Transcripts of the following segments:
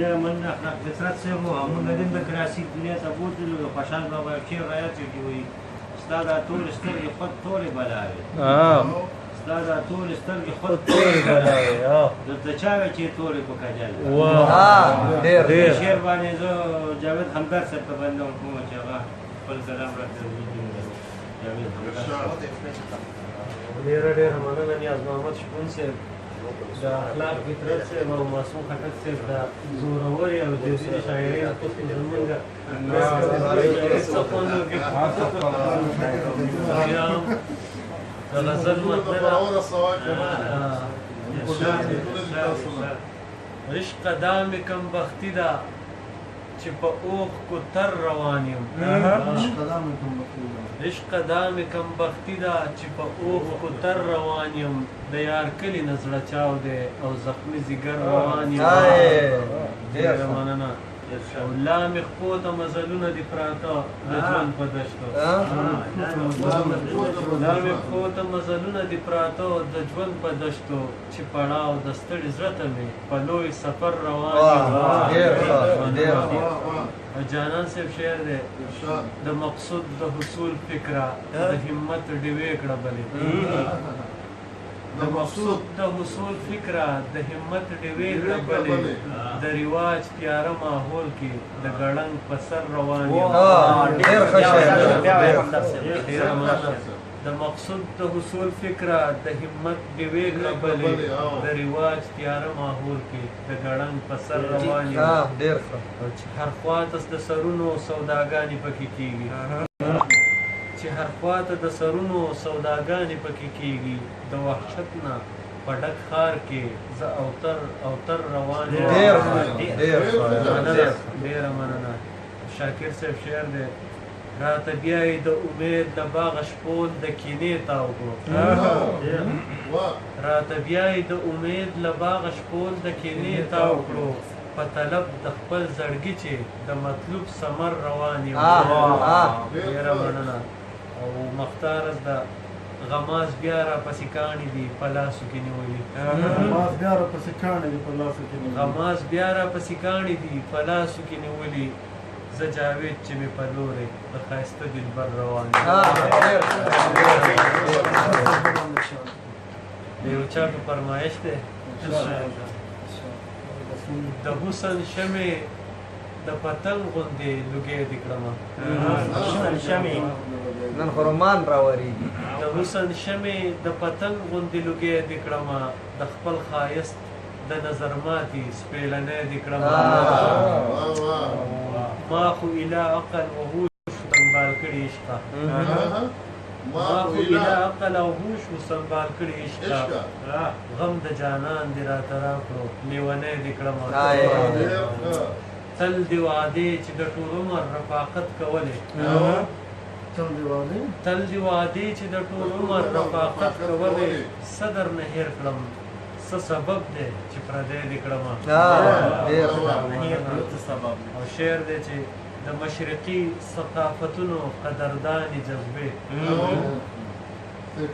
یا من اخلاق فطرت سے وہ همون ندیم د کلاسیک دنیا ته بوتلو خوشحال بابا شعر رایاد چې وایي ستا دا ټول سترګې خود ټولې بلاوې ستا دا ټول سترګې خود ټولې بلاوې درته چا وی چې ټولې په کجل ډېر شعر باندې زه جاوید همدرد صاحب ته بندوم کوم چې هغه خپل کلام راته جاوید همدرد ډېره ډېره مننه نیاز محمد شپون صاحب د اخلاق فطرت صاحب او معصوم خټک صاحب د زورورې او جدي شاعري زمونږ صفونو کې د غزل مطلب عشق دامې کم بختي ده چې په اوښ کو تر روان یم عشق دامې کم بختي ده چې په اوښ کو تر روان یم د یار کلي نه زړه چاو دی او زخمي ځیګر روان یم ډېره مننه او لا مې خپو ته مزلونه دي پراته د ژوند په دشتو لا مې خپو ته مزلونه دي پراته د ژوند په دشتو چې پړاو د ستړي زړه ته مې په لوی سفر روان یم جانان صاحب شعر دی د مقصود د حصول فکره د همت ډیوې کړه بلې د مقصود د حصول فکره د همت ډیوې کړه بلې د رواج تیاره ماحول کې د ګړنګ په سر روان یم د مقصود د حصول فکره د همت ډیوې کړه بلې د رواج تیاره ماحول کې د ګړنګ په سر روان یم چې هر خواته د سرونو سوداګانې پکې کېږي چې هر خواته د سرونو سوداګانې پکې کېږي د وحشت نه په ډک ښار کې زه اوتر روان یم ډېره مننه شاکر صاحب شعر دی راته بیایي د امید د باغه شپول د کینې تاو کړو راته بیایي د امید له باغه شپول د کینې تاو کړو په طلب د خپل زړګي چې د مطلوب ثمر روان یم ډېره مننه او مختار د غماز بیا را پسې کاڼي دي په لاسو کې نیولي غماز بیا را پسې کاڼي دي په لاسو کې نیولي زه جاوید چې مې په لورې د ښایسته دلبر روان یم د یو چا په فرمایش دی د حسن شمې د پتنګ غوندې لوګی دې کړمه نن خو رومان راورېږي د حسن شمې د پتنګ غوندې لوګی دې کړمه د خپل ښایست د نظر ماتي سپېلنی دې کړمه ما خو اله عقل و هوش سنبال کړي عشقه ما خو اله عقل او هوش سنبال کړي عشقه غم د جانان دې راته راکړو لیونی دې کړمه تل دې وعدې چې د ټول عمر رفاقت کولې تل دې وعدې چې د ټول عمر رفاقت کولې صدر نه هېر کړم څه سبب دی چې پردی دې کړمه او شعر دی چې د مشرقي ثقافتونو قدردانې جذبې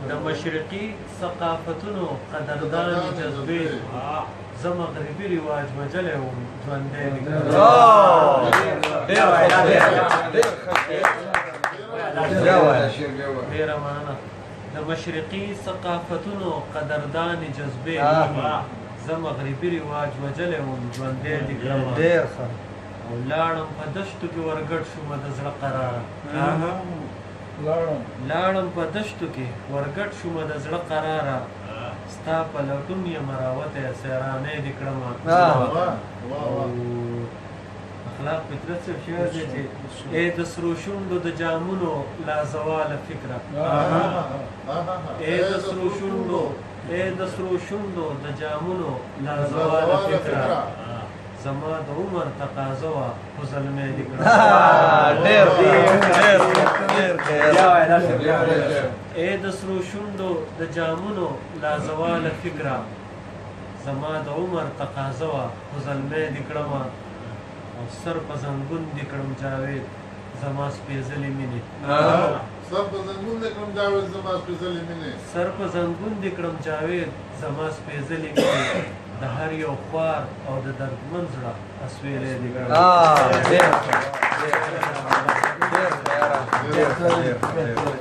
د مشرقي ثقافتونو قدردانې جذبې زه مغربي رواج مجلی وم ژوندی دې ډېره مننه د مشرقي ثقافتونو قدردانې جذبې زه مغربي رواج وجلی وم ژوندی دې کړمه او لاړم په دشتو کې ورګډ شومه د زړه قراره لاړم په دشتو کې ورګډ شومه د زړه قراره ستا په لټون یم راوتی سیرانۍ دې کړمه اخلاق فطرت صاحب شعر دی چې ای د سرو شونډو د جامونو لازواله فکره ای د سرو شونډو د جامونو لازواله فکره زما د عمر تقاضا وه خو زلمی دې کړه ای د سرو شونډو د جامونو لازواله فکره زما د عمر تقاضا وه خو زلمی دې کړمه او سر په زنګون دې کړم جاوید زما سپېڅلې مینې سر په زنګون دې کړم جاوید زما سپېڅلې مینې د هر یو خوار او د دردمن زړه اسویلی دې کړم. ډېر ډېر ډېر ډېر